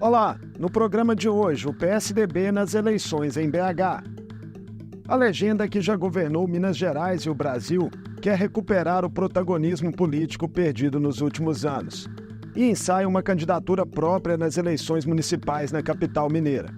Olá, no programa de hoje, o PSDB nas eleições em BH. A legenda que já governou Minas Gerais e o Brasil quer recuperar o protagonismo político perdido nos últimos anos e ensaia uma candidatura própria nas eleições municipais na capital mineira.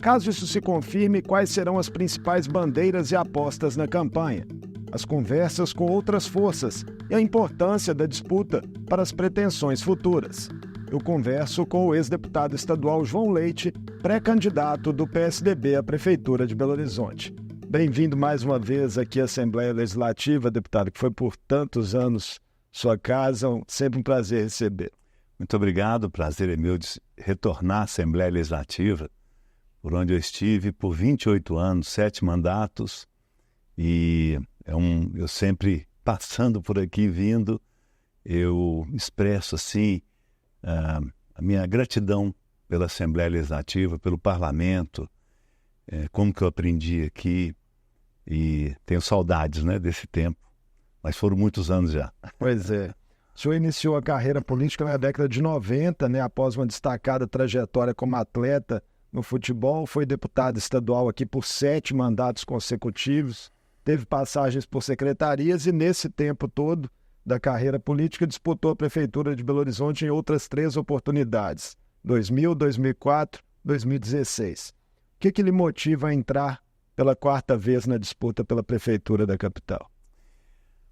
Caso isso se confirme, quais serão as principais bandeiras e apostas na campanha? As conversas com outras forças e a importância da disputa para as pretensões futuras. Eu converso com o ex-deputado estadual João Leite, pré-candidato do PSDB à Prefeitura de Belo Horizonte. Bem-vindo mais uma vez aqui à Assembleia Legislativa, deputado, que foi por tantos anos sua casa. Sempre um prazer receber. Muito obrigado, o prazer é meu de retornar à Assembleia Legislativa, por onde eu estive por 28 anos, 7 mandatos, e eu sempre passando por aqui, vindo, eu expresso assim a minha gratidão pela Assembleia Legislativa, pelo Parlamento, como que eu aprendi aqui, e tenho saudades, né, desse tempo, mas foram muitos anos já. Pois é. O senhor iniciou a carreira política na década de 90, né, após uma destacada trajetória como atleta no futebol, foi deputado estadual aqui por 7 mandatos consecutivos, teve passagens por secretarias e nesse tempo todo da carreira política disputou a Prefeitura de Belo Horizonte em outras 3 oportunidades, 2000, 2004, 2016. O que lhe motiva a entrar pela 4ª vez na disputa pela Prefeitura da capital?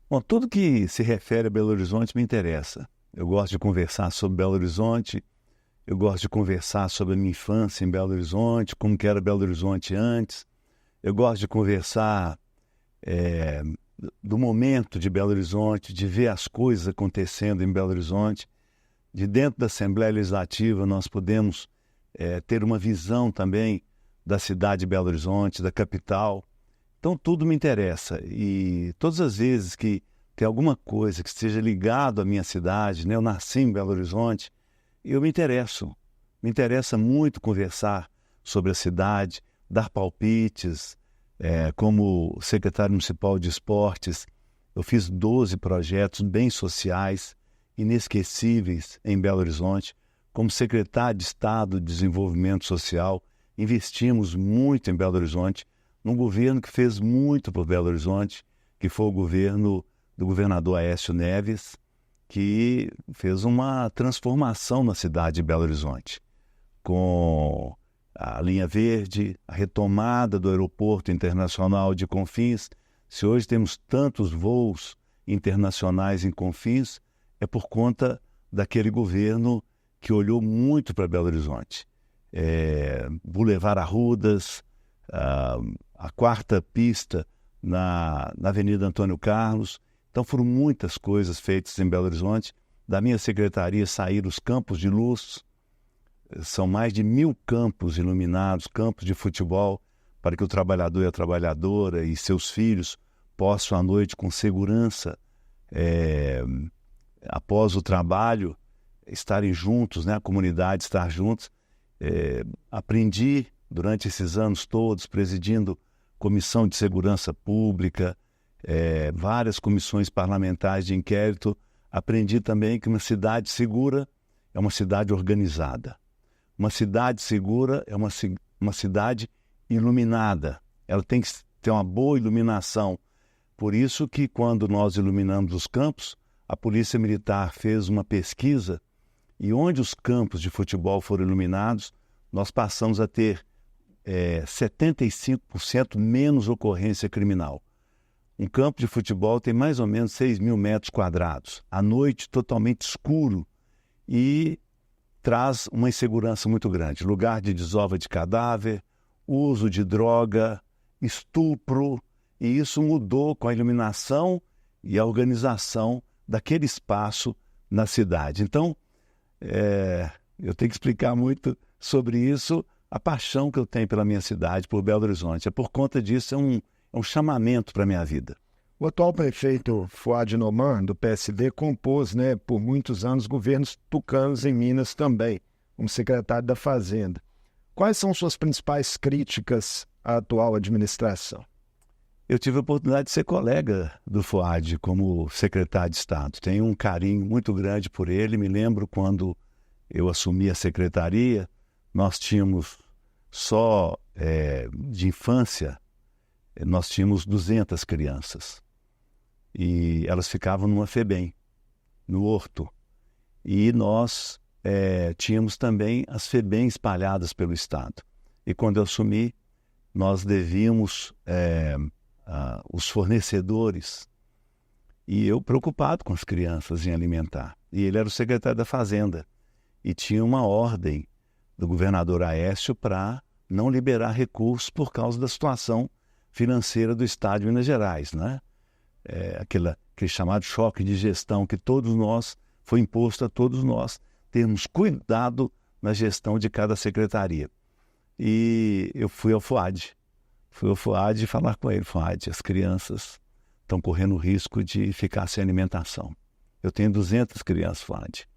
Bom, tudo que se refere a Belo Horizonte me interessa. Eu gosto de conversar sobre Belo Horizonte, eu gosto de conversar sobre a minha infância em Belo Horizonte, como que era Belo Horizonte antes. Eu gosto de conversar do momento de Belo Horizonte, de ver as coisas acontecendo em Belo Horizonte. De dentro da Assembleia Legislativa nós podemos ter uma visão também da cidade de Belo Horizonte, da capital. Então tudo me interessa e todas as vezes que tem alguma coisa que esteja ligado à minha cidade, né? Eu nasci em Belo Horizonte, eu me interesso. Me interessa muito conversar sobre a cidade, dar palpites. Como secretário municipal de esportes, eu fiz 12 projetos bem sociais, inesquecíveis em Belo Horizonte. Como secretário de Estado de Desenvolvimento Social, investimos muito em Belo Horizonte, num governo que fez muito por Belo Horizonte, que foi o governo do governador Aécio Neves, que fez uma transformação na cidade de Belo Horizonte, com a linha verde, a retomada do aeroporto internacional de Confins. Se hoje temos tantos voos internacionais em Confins, é por conta daquele governo que olhou muito para Belo Horizonte. Boulevard Arrudas, a 4ª pista na Avenida Antônio Carlos. Então foram muitas coisas feitas em Belo Horizonte. Da minha secretaria saíram os campos de luz. São mais de 1000 campos iluminados, campos de futebol, para que o trabalhador e a trabalhadora e seus filhos possam à noite com segurança, após o trabalho, estarem juntos, né? A comunidade estar juntos. Aprendi durante esses anos todos, presidindo Comissão de Segurança Pública, várias comissões parlamentares de inquérito, aprendi também que uma cidade segura é uma cidade organizada. Uma cidade segura é uma cidade iluminada. Ela tem que ter uma boa iluminação. Por isso que quando nós iluminamos os campos, a Polícia Militar fez uma pesquisa e onde os campos de futebol foram iluminados, nós passamos a ter 75% menos ocorrência criminal. Um campo de futebol tem mais ou menos 6.000 metros quadrados. À noite, totalmente escuro e traz uma insegurança muito grande. Lugar de desova de cadáver, uso de droga, estupro, e isso mudou com a iluminação e a organização daquele espaço na cidade. Então, eu tenho que explicar muito sobre isso, a paixão que eu tenho pela minha cidade, por Belo Horizonte. Por conta disso, é um chamamento para a minha vida. O atual prefeito Fuad Noman, do PSD, compôs, por muitos anos, governos tucanos em Minas também, como secretário da Fazenda. Quais são suas principais críticas à atual administração? Eu tive a oportunidade de ser colega do Fuad como secretário de Estado. Tenho um carinho muito grande por ele. Me lembro quando eu assumi a secretaria, nós tínhamos só de infância, nós tínhamos 200 crianças. E elas ficavam numa FEBEM, no Horto. E nós tínhamos também as FEBEM espalhadas pelo estado. E quando eu assumi, nós devíamos os fornecedores, e eu preocupado com as crianças em alimentar. E ele era o secretário da Fazenda, e tinha uma ordem do governador Aécio para não liberar recursos por causa da situação financeira do estado de Minas Gerais, né? Aquele chamado choque de gestão que foi imposto a todos nós, termos cuidado na gestão de cada secretaria. E eu fui ao FUAD falar com ele. FUAD, as crianças estão correndo risco de ficar sem alimentação. Eu tenho 200 crianças, FUAD.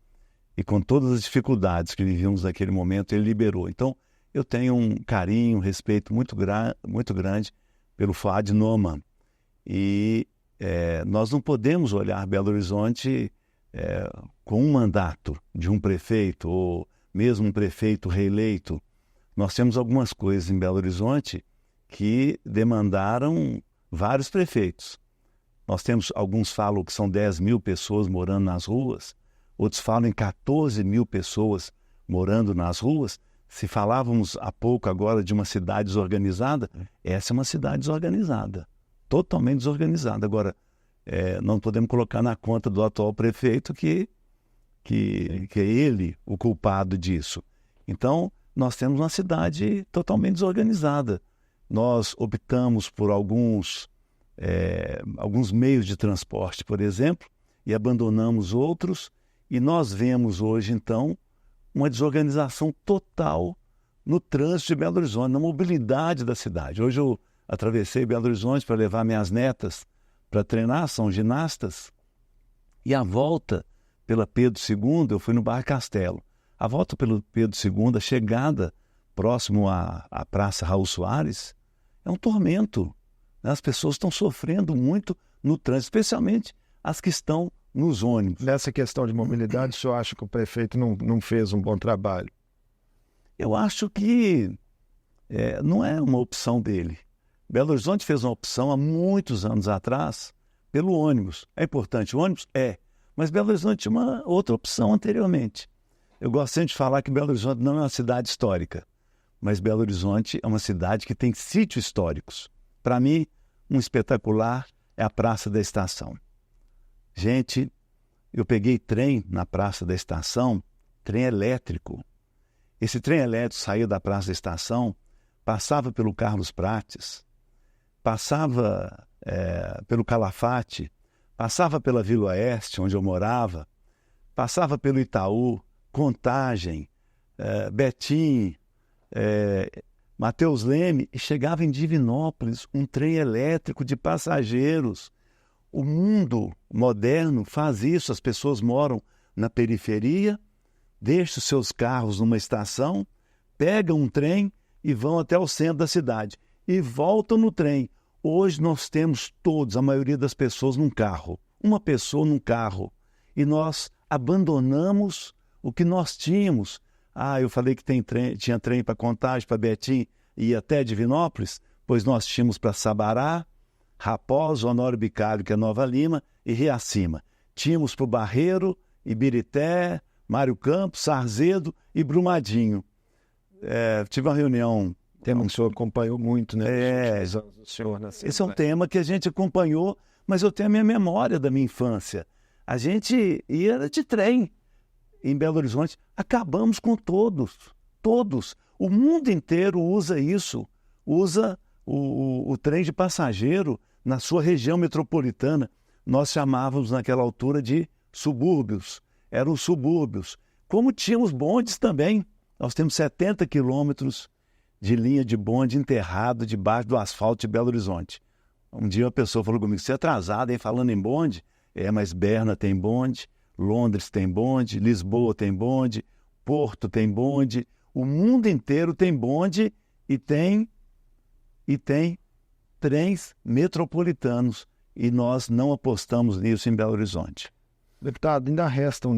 E com todas as dificuldades que vivíamos naquele momento, ele liberou. Então, eu tenho um carinho, um respeito muito grande pelo FUAD Noma. E nós não podemos olhar Belo Horizonte com um mandato de um prefeito, ou mesmo um prefeito reeleito. Nós temos algumas coisas em Belo Horizonte que demandaram vários prefeitos. Nós temos, alguns falam que são 10 mil pessoas morando nas ruas, outros falam em 14 mil pessoas morando nas ruas. Se falávamos há pouco agora de uma cidade desorganizada, essa é uma cidade desorganizada, totalmente desorganizada. Agora, não podemos colocar na conta do atual prefeito que é ele o culpado disso. Então, nós temos uma cidade totalmente desorganizada. Nós optamos por alguns meios de transporte, por exemplo, e abandonamos outros, e nós vemos hoje, então, uma desorganização total no trânsito de Belo Horizonte, na mobilidade da cidade. Hoje eu atravessei Belo Horizonte para levar minhas netas para treinar, são ginastas, e a volta pela Pedro II, eu fui no Bar Castelo. A volta pelo Pedro II, a chegada próximo à Praça Raul Soares, é um tormento. As pessoas estão sofrendo muito no trânsito, especialmente as que estão nos ônibus. Nessa questão de mobilidade, o senhor acha que o prefeito não fez um bom trabalho? Eu acho que não é uma opção dele. Belo Horizonte fez uma opção há muitos anos atrás pelo ônibus. É importante, o ônibus mas Belo Horizonte tinha uma outra opção anteriormente. Eu gosto sempre de falar que Belo Horizonte não é uma cidade histórica, mas Belo Horizonte é uma cidade que tem sítios históricos. Para mim, um espetacular é a Praça da Estação. Gente, eu peguei trem na Praça da Estação, trem elétrico. Esse trem elétrico saía da Praça da Estação, passava pelo Carlos Prates, passava pelo Calafate, passava pela Vila Oeste, onde eu morava, passava pelo Itaú, Contagem, Betim, Mateus Leme, e chegava em Divinópolis, um trem elétrico de passageiros. O mundo moderno faz isso, as pessoas moram na periferia, deixam os seus carros numa estação, pegam um trem e vão até o centro da cidade e voltam no trem. Hoje nós temos todos, a maioria das pessoas, num carro, uma pessoa num carro, e nós abandonamos o que nós tínhamos. Eu falei que tinha trem para Contagem, para Betim e até Divinópolis, pois nós tínhamos para Sabará, Raposo, Honório Bicalho, que é Nova Lima, e Riacima. Tínhamos para o Barreiro, Ibirité, Mário Campos, Sarzedo e Brumadinho. Tive uma reunião... Tema que o senhor acompanhou muito, né? Esse é um tema que a gente acompanhou, mas eu tenho a minha memória da minha infância. A gente ia de trem em Belo Horizonte. Acabamos com todos. O mundo inteiro usa isso. Usa o trem de passageiro na sua região metropolitana. Nós chamávamos naquela altura de subúrbios. Eram os subúrbios. Como tínhamos bondes também. Nós temos 70 quilômetros de linha de bonde enterrado debaixo do asfalto de Belo Horizonte. Um dia uma pessoa falou comigo, você é atrasado, hein, falando em bonde? Mas Berna tem bonde, Londres tem bonde, Lisboa tem bonde, Porto tem bonde, o mundo inteiro tem bonde e tem trens metropolitanos, e nós não apostamos nisso em Belo Horizonte. Deputado, ainda restam,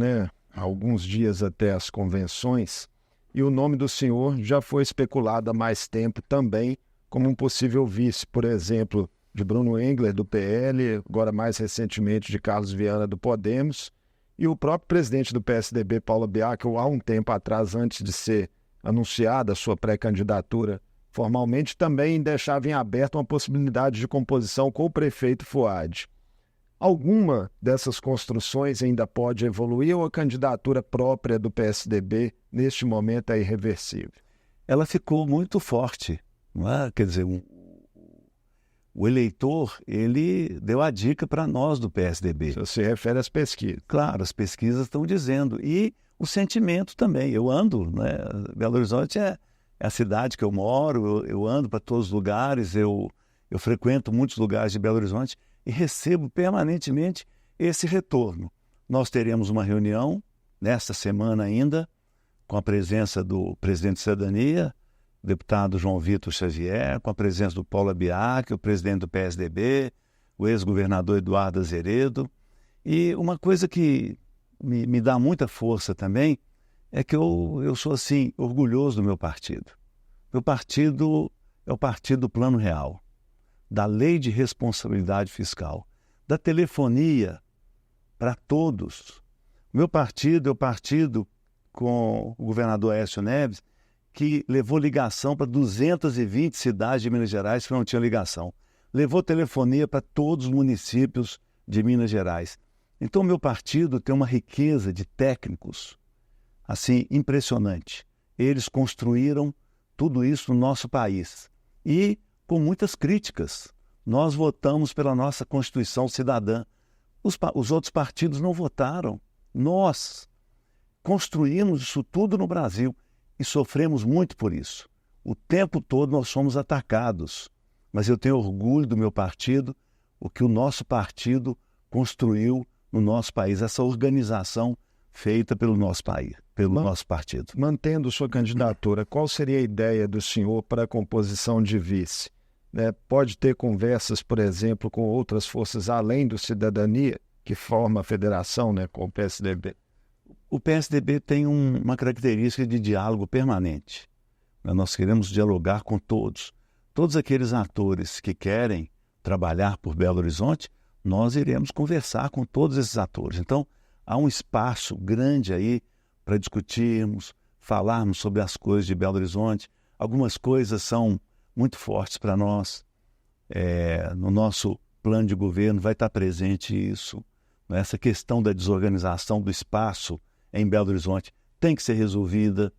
alguns dias até as convenções. e o nome do senhor já foi especulado há mais tempo também como um possível vice, por exemplo, de Bruno Engler, do PL, agora mais recentemente de Carlos Viana, do Podemos, e o próprio presidente do PSDB, Paulo Biak, há um tempo atrás, antes de ser anunciada a sua pré-candidatura formalmente, também deixava em aberto uma possibilidade de composição com o prefeito Fuad. Alguma dessas construções ainda pode evoluir ou a candidatura própria do PSDB, neste momento, é irreversível? Ela ficou muito forte, não é? Quer dizer, o eleitor, ele deu a dica para nós do PSDB. Você se refere às pesquisas. Claro, as pesquisas estão dizendo. E o sentimento também. Eu ando, né? Belo Horizonte é a cidade que eu moro, eu ando para todos os lugares, eu frequento muitos lugares de Belo Horizonte e recebo permanentemente esse retorno. Nós teremos uma reunião nesta semana ainda, com a presença do presidente de Cidadania, deputado João Vitor Xavier, com a presença do Paulo Biak, o presidente do PSDB, o ex-governador Eduardo Azeredo. E uma coisa que me dá muita força também é que eu sou, assim, orgulhoso do meu partido. Meu partido é o partido do Plano Real, da Lei de Responsabilidade Fiscal, da telefonia para todos. Meu partido é o partido com o governador Aécio Neves, que levou ligação para 220 cidades de Minas Gerais que não tinham ligação. Levou telefonia para todos os municípios de Minas Gerais. Então, o meu partido tem uma riqueza de técnicos, assim, impressionante. Eles construíram tudo isso no nosso país. E com muitas críticas. Nós votamos pela nossa Constituição Cidadã. Os outros partidos não votaram. Nós construímos isso tudo no Brasil e sofremos muito por isso. O tempo todo nós somos atacados. Mas eu tenho orgulho do meu partido, o que o nosso partido construiu no nosso país, essa organização feita pelo nosso país, pelo nosso partido. Mantendo sua candidatura, qual seria a ideia do senhor para a composição de vice? Pode ter conversas, por exemplo, com outras forças além do Cidadania, que forma a federação, com o PSDB? O PSDB tem uma característica de diálogo permanente. Nós queremos dialogar com todos. Todos aqueles atores que querem trabalhar por Belo Horizonte, nós iremos conversar com todos esses atores. Então, há um espaço grande aí para discutirmos, falarmos sobre as coisas de Belo Horizonte. Algumas coisas são muito fortes para nós. No nosso plano de governo vai estar presente isso. Essa questão da desorganização do espaço em Belo Horizonte tem que ser resolvida.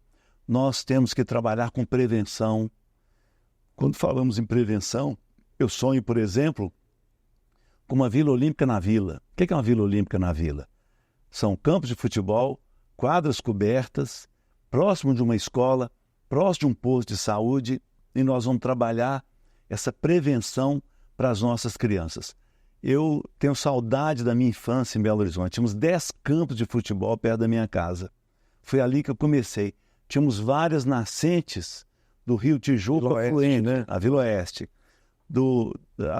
Nós temos que trabalhar com prevenção. Quando falamos em prevenção, eu sonho, por exemplo, com uma Vila Olímpica na Vila. O que é uma Vila Olímpica na Vila? São campos de futebol, quadras cobertas, próximo de uma escola, próximo de um posto de saúde, e nós vamos trabalhar essa prevenção para as nossas crianças. Eu tenho saudade da minha infância em Belo Horizonte. Tínhamos 10 campos de futebol perto da minha casa. Foi ali que eu comecei. Tínhamos várias nascentes do Rio Tijuca, afluente, a Vila Oeste.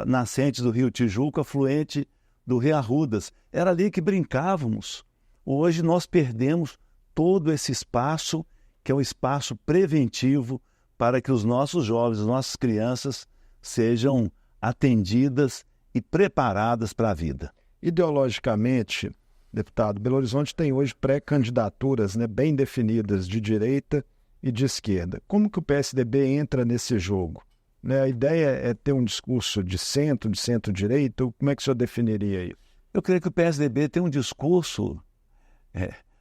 Nascentes do Rio Tijuca, afluente do Rio Arrudas. Era ali que brincávamos. Hoje nós perdemos todo esse espaço, que é um espaço preventivo para que os nossos jovens, as nossas crianças, sejam atendidas e preparadas para a vida. Ideologicamente, deputado, Belo Horizonte tem hoje pré-candidaturas bem definidas de direita e de esquerda. Como que o PSDB entra nesse jogo? A ideia é ter um discurso de centro-direita? Como é que o senhor definiria isso? Eu creio que o PSDB tem um discurso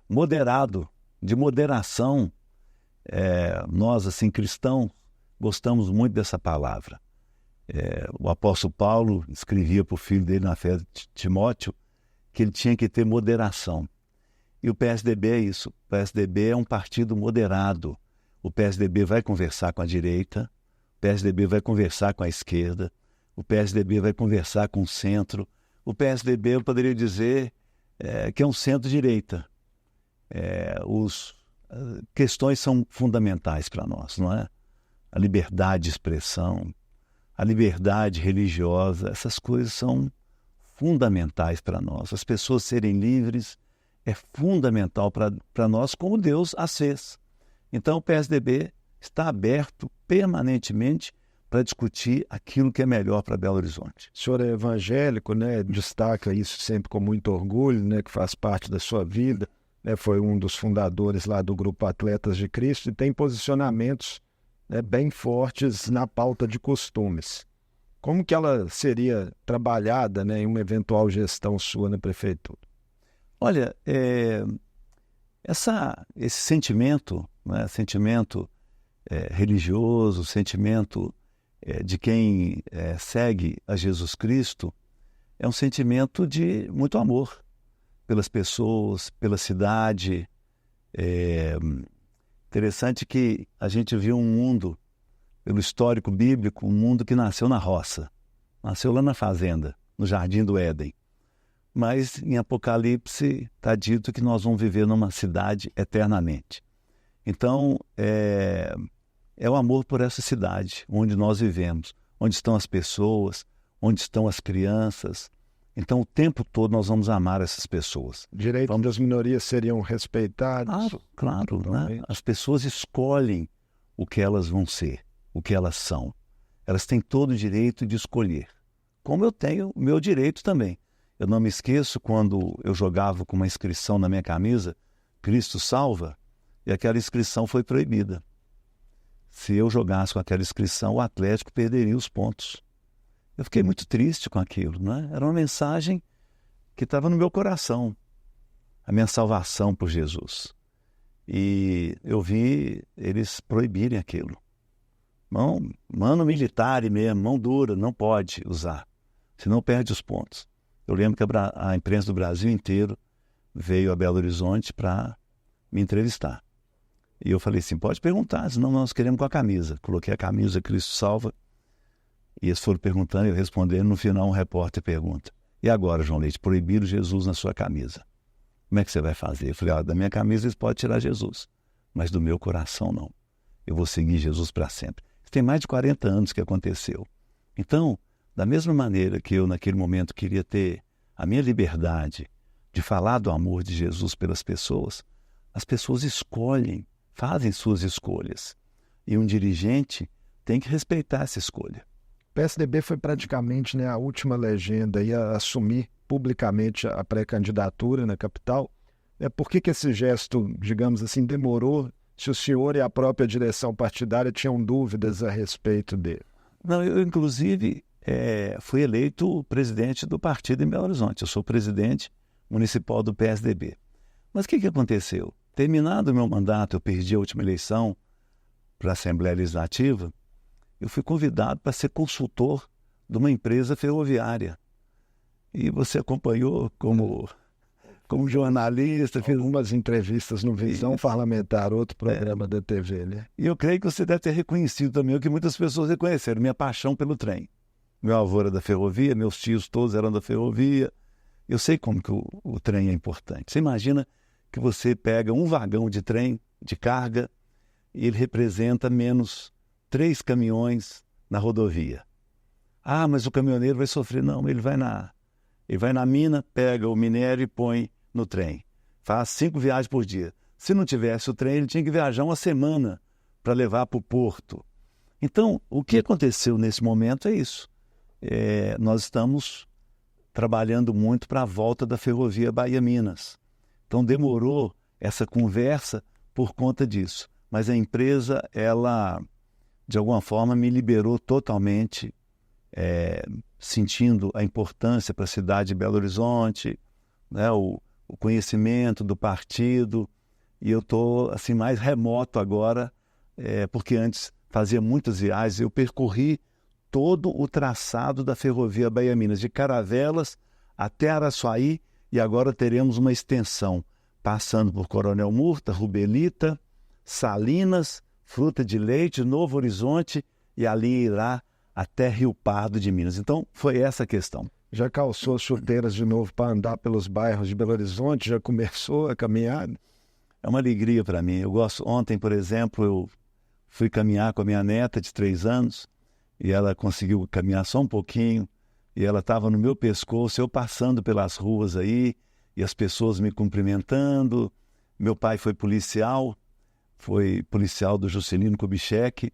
moderado, de moderação. Nós, assim, cristãos, gostamos muito dessa palavra. O apóstolo Paulo escrevia para o filho dele na fé de Timóteo que ele tinha que ter moderação. E o PSDB é isso. O PSDB é um partido moderado. O PSDB vai conversar com a direita, o PSDB vai conversar com a esquerda, o PSDB vai conversar com o centro. O PSDB, eu poderia dizer, que é um centro-direita. Questões são fundamentais para nós, não é? A liberdade de expressão, a liberdade religiosa, essas coisas são fundamentais para nós. As pessoas serem livres é fundamental para nós, como Deus as fez. Então o PSDB está aberto permanentemente para discutir aquilo que é melhor para Belo Horizonte. O senhor é evangélico, né? Destaca isso sempre com muito orgulho, né? Que faz parte da sua vida, né? Foi um dos fundadores lá do Grupo Atletas de Cristo e tem posicionamentos, né, bem fortes na pauta de costumes. Como que ela seria trabalhada, né, em uma eventual gestão sua na prefeitura? Olha, esse sentimento, né, religioso, sentimento de quem segue a Jesus Cristo, é um sentimento de muito amor pelas pessoas, pela cidade. Interessante que a gente viu um mundo, pelo histórico bíblico, um mundo que nasceu na roça, nasceu lá na fazenda, no Jardim do Éden. Mas em Apocalipse está dito que nós vamos viver numa cidade eternamente. Então, é o amor por essa cidade, onde nós vivemos, onde estão as pessoas, onde estão as crianças. Então, o tempo todo nós vamos amar essas pessoas. Direitos das minorias seriam respeitados? Claro, né? As pessoas escolhem o que elas vão ser, o que elas são. Elas têm todo o direito de escolher, como eu tenho o meu direito também. Eu não me esqueço quando eu jogava com uma inscrição na minha camisa, Cristo salva, e aquela inscrição foi proibida. Se eu jogasse com aquela inscrição, o Atlético perderia os pontos. Eu fiquei muito triste com aquilo, né? Era uma mensagem que estava no meu coração, a minha salvação por Jesus. E eu vi eles proibirem aquilo. Mano militar mesmo, mão dura, não pode usar, senão perde os pontos. Eu lembro que a imprensa do Brasil inteiro veio a Belo Horizonte para me entrevistar. E eu falei assim, pode perguntar, senão nós queremos com a camisa. Coloquei a camisa Cristo Salva, e eles foram perguntando, eu respondendo, no final um repórter pergunta, e agora, João Leite, proibiram Jesus na sua camisa? Como é que você vai fazer? Eu falei, da minha camisa eles podem tirar Jesus, mas do meu coração não. Eu vou seguir Jesus para sempre. Isso tem mais de 40 anos que aconteceu. Então, da mesma maneira que eu naquele momento queria ter a minha liberdade de falar do amor de Jesus pelas pessoas, as pessoas escolhem, fazem suas escolhas. E um dirigente tem que respeitar essa escolha. O PSDB foi praticamente, né, a última legenda a assumir publicamente a pré-candidatura na capital. Por que esse gesto, digamos assim, demorou? Se o senhor e a própria direção partidária tinham dúvidas a respeito dele? Não, eu inclusive fui eleito presidente do partido em Belo Horizonte. Eu sou presidente municipal do PSDB. Mas o que aconteceu? Terminado o meu mandato, eu perdi a última eleição para a Assembleia Legislativa, eu fui convidado para ser consultor de uma empresa ferroviária. E você acompanhou como jornalista. Fiz algumas entrevistas no Visão Parlamentar, outro programa da TV, né? E eu creio que você deve ter reconhecido também o que muitas pessoas reconheceram, minha paixão pelo trem. Meu avô era da ferrovia, meus tios todos eram da ferrovia. Eu sei como que o trem é importante. Você imagina que você pega um vagão de trem, de carga, e ele representa menos 3 caminhões na rodovia. Ah, mas o caminhoneiro vai sofrer. Não, ele vai na mina, pega o minério e põe no trem. Faz 5 viagens por dia. Se não tivesse o trem, ele tinha que viajar uma semana para levar para o porto. Então, o que aconteceu nesse momento é isso. Nós estamos trabalhando muito para a volta da ferrovia Bahia-Minas. Então demorou essa conversa por conta disso. Mas a empresa, ela, de alguma forma, me liberou totalmente, sentindo a importância para a cidade de Belo Horizonte, né, o conhecimento do partido. E eu estou assim, mais remoto agora, porque antes fazia muitas viagens. Eu percorri todo o traçado da ferrovia Bahia-Minas, de Caravelas até Araçuaí, e agora teremos uma extensão, passando por Coronel Murta, Rubelita, Salinas, Fruta de Leite, Novo Horizonte, e ali irá até Rio Pardo de Minas. Então, foi essa a questão. Já calçou as chuteiras de novo para andar pelos bairros de Belo Horizonte? Já começou a caminhada? É uma alegria para mim. Eu gosto. Ontem, por exemplo, eu fui caminhar com a minha neta de 3 anos, e ela conseguiu caminhar só um pouquinho, e ela estava no meu pescoço, eu passando pelas ruas aí, e as pessoas me cumprimentando. Meu pai foi policial, foi policial do Juscelino Kubitschek,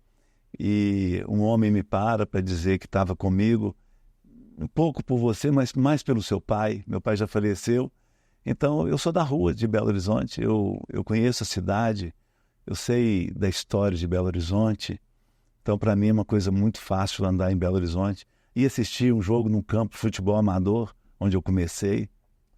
e um homem me para dizer que estava comigo, um pouco por você, mas mais pelo seu pai. Meu pai já faleceu. Então, eu sou da rua de Belo Horizonte, eu conheço a cidade, eu sei da história de Belo Horizonte. Então, para mim, é uma coisa muito fácil andar em Belo Horizonte e assistir um jogo num campo de futebol amador, onde eu comecei.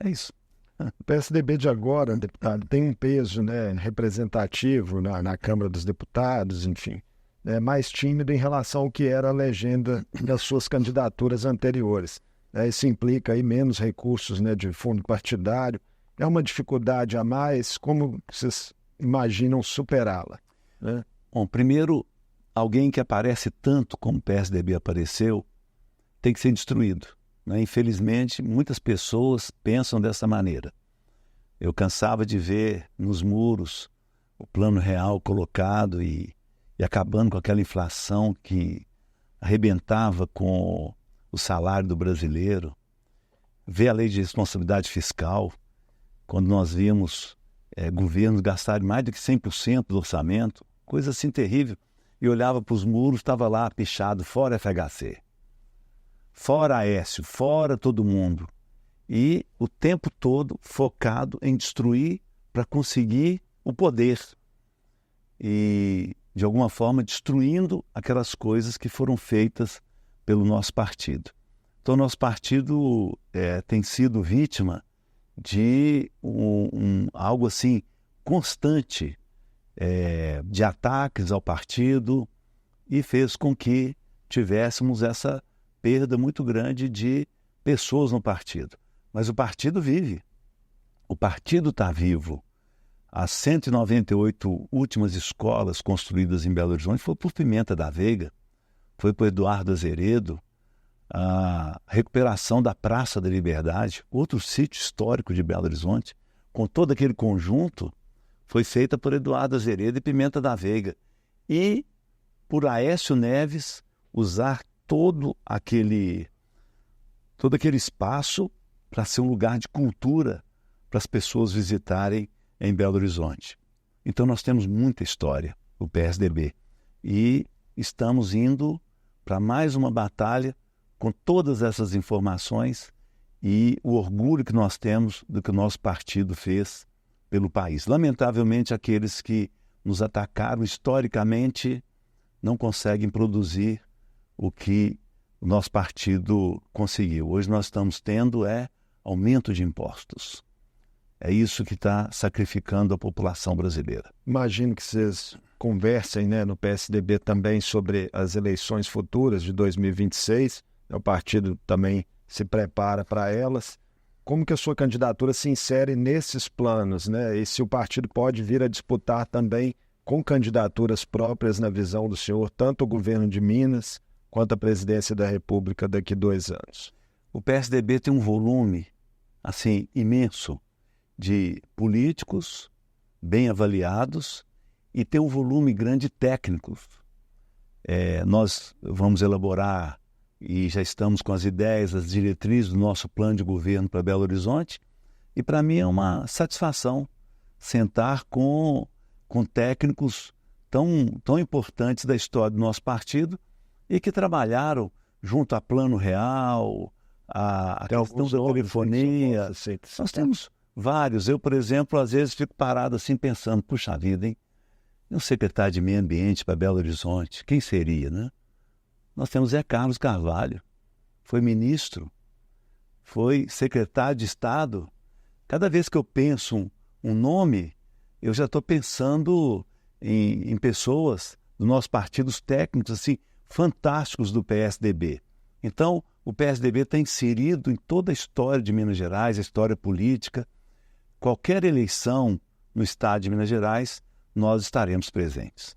É isso. O PSDB de agora, deputado, tem um peso, né, representativo na Câmara dos Deputados, enfim, né, mais tímido em relação ao que era a legenda das suas candidaturas anteriores. Isso implica aí menos recursos, né, de fundo partidário. É uma dificuldade a mais. Como vocês imaginam superá-la, né? Bom, primeiro, alguém que aparece tanto como o PSDB apareceu tem que ser destruído, né? Infelizmente, muitas pessoas pensam dessa maneira. Eu cansava de ver nos muros o Plano Real colocado e acabando com aquela inflação que arrebentava com o salário do brasileiro, ver a lei de responsabilidade fiscal, quando nós vimos governos gastarem mais do que 100% do orçamento, coisa assim terrível, e olhava para os muros, estava lá pichado, fora FHC, fora Aécio, fora todo mundo, e o tempo todo focado em destruir para conseguir o poder, e de alguma forma destruindo aquelas coisas que foram feitas pelo nosso partido. Então, nosso partido tem sido vítima de algo assim constante de ataques ao partido e fez com que tivéssemos essa perda muito grande de pessoas no partido. Mas o partido vive, o partido está vivo. As 198 últimas escolas construídas em Belo Horizonte foi por Pimenta da Veiga, foi por Eduardo Azeredo. A recuperação da Praça da Liberdade, outro sítio histórico de Belo Horizonte, com todo aquele conjunto, foi feita por Eduardo Azeredo e Pimenta da Veiga. E por Aécio Neves usar todo aquele espaço para ser um lugar de cultura para as pessoas visitarem em Belo Horizonte. Então nós temos muita história, o PSDB, e estamos indo para mais uma batalha com todas essas informações e o orgulho que nós temos do que o nosso partido fez pelo país. Lamentavelmente, aqueles que nos atacaram historicamente não conseguem produzir o que o nosso partido conseguiu. Hoje nós estamos tendo aumento de impostos. É isso que está sacrificando a população brasileira. Imagino que vocês conversem, né, no PSDB também sobre as eleições futuras de 2026. O partido também se prepara para elas. Como que a sua candidatura se insere nesses planos, né? E se o partido pode vir a disputar também com candidaturas próprias na visão do senhor, tanto o governo de Minas quanto a presidência da República daqui a 2 anos? O PSDB tem um volume assim imenso de políticos bem avaliados e tem um volume grande de técnicos. Nós vamos elaborar e já estamos com as ideias, as diretrizes do nosso plano de governo para Belo Horizonte, e para mim é uma satisfação sentar com técnicos tão importantes da história do nosso partido e que trabalharam junto a Plano Real, a questão da telefonia. Nós temos vários. Eu, por exemplo, às vezes fico parado assim pensando, puxa vida, hein? E um secretário de Meio Ambiente para Belo Horizonte, quem seria, né? Nós temos Zé Carlos Carvalho, foi ministro, foi secretário de Estado. Cada vez que eu penso um nome, eu já estou pensando em pessoas do nosso partido, os técnicos assim, fantásticos do PSDB. Então, o PSDB está inserido em toda a história de Minas Gerais, a história política. Qualquer eleição no estado de Minas Gerais, nós estaremos presentes.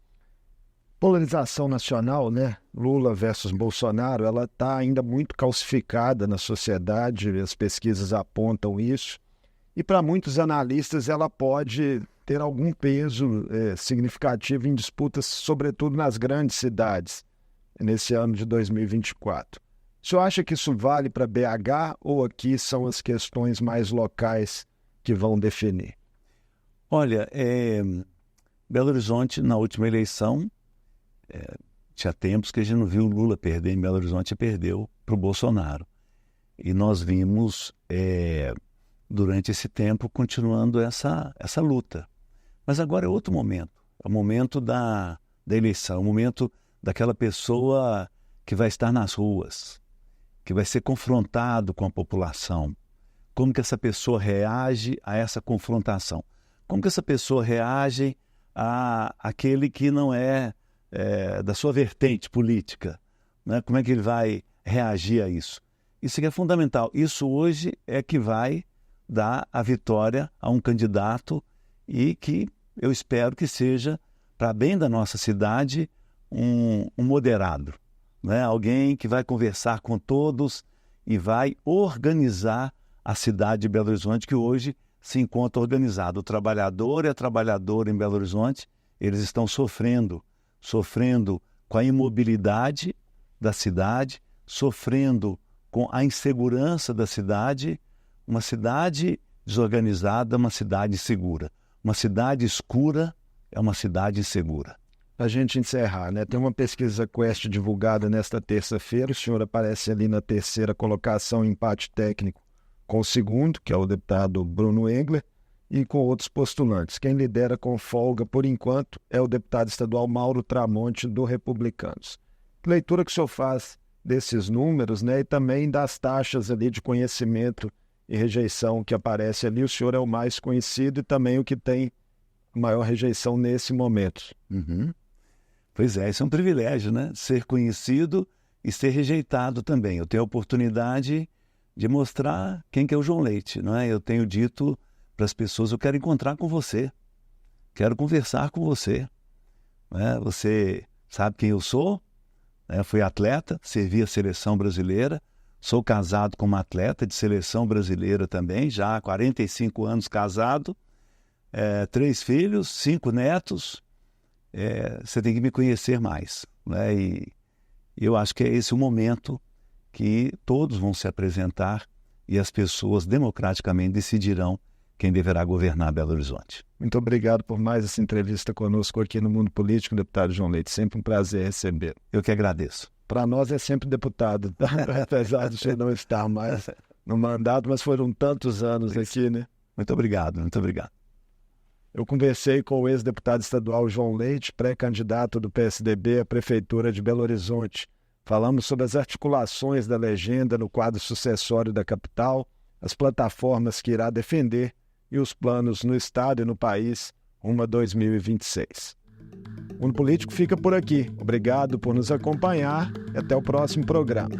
Polarização nacional, né? Lula versus Bolsonaro, ela está ainda muito calcificada na sociedade, as pesquisas apontam isso, e para muitos analistas ela pode ter algum peso significativo em disputas, sobretudo nas grandes cidades, nesse ano de 2024. O senhor acha que isso vale para BH ou aqui são as questões mais locais que vão definir? Olha, Belo Horizonte, na última eleição, tinha tempos que a gente não viu o Lula perder em Belo Horizonte e perdeu para o Bolsonaro. E nós vimos, durante esse tempo, continuando essa luta. Mas agora é outro momento. É o momento da eleição, é o momento daquela pessoa que vai estar nas ruas, que vai ser confrontado com a população. Como que essa pessoa reage a essa confrontação? Como que essa pessoa reage àquele que não é da sua vertente política? Né? Como é que ele vai reagir a isso? Isso que é fundamental. Isso hoje é que vai dar a vitória a um candidato e que eu espero que seja, para bem da nossa cidade, um moderado. Né? Alguém que vai conversar com todos e vai organizar a cidade de Belo Horizonte, que hoje se encontra organizada. O trabalhador e a trabalhadora em Belo Horizonte, eles estão sofrendo com a imobilidade da cidade, sofrendo com a insegurança da cidade. Uma cidade desorganizada, uma cidade insegura. Uma cidade escura é uma cidade insegura. Para a gente encerrar, né? Tem uma pesquisa Quest divulgada nesta terça-feira. O senhor aparece ali na terceira colocação, empate técnico com o segundo, que é o deputado Bruno Engler, e com outros postulantes. Quem lidera com folga, por enquanto, é o deputado estadual Mauro Tramonte, do Republicanos. Que leitura que o senhor faz desses números, né? E também das taxas ali de conhecimento e rejeição que aparece ali? O senhor é o mais conhecido e também o que tem maior rejeição nesse momento. Uhum. Pois é, isso é um privilégio, né? Ser conhecido e ser rejeitado também. Eu tenho a oportunidade de mostrar quem que é o João Leite, não é? Eu tenho dito para as pessoas, eu quero encontrar com você, quero conversar com você. Né? Você sabe quem eu sou? Fui atleta, servi a seleção brasileira, sou casado com uma atleta de seleção brasileira também, já há 45 anos casado, 3 filhos, 5 netos. Você tem que me conhecer mais. Né? E eu acho que é esse o momento que todos vão se apresentar e as pessoas democraticamente decidirão quem deverá governar Belo Horizonte. Muito obrigado por mais essa entrevista conosco aqui no Mundo Político, deputado João Leite. Sempre um prazer receber. Eu que agradeço. Para nós é sempre deputado, tá? Apesar de você não estar mais no mandato, mas foram tantos anos aqui, né? Muito obrigado, muito obrigado. Eu conversei com o ex-deputado estadual João Leite, pré-candidato do PSDB à Prefeitura de Belo Horizonte. Falamos sobre as articulações da legenda no quadro sucessório da capital, as plataformas que irá defender e os planos no Estado e no país rumo a 2026. O Mundo Político fica por aqui. Obrigado por nos acompanhar e até o próximo programa.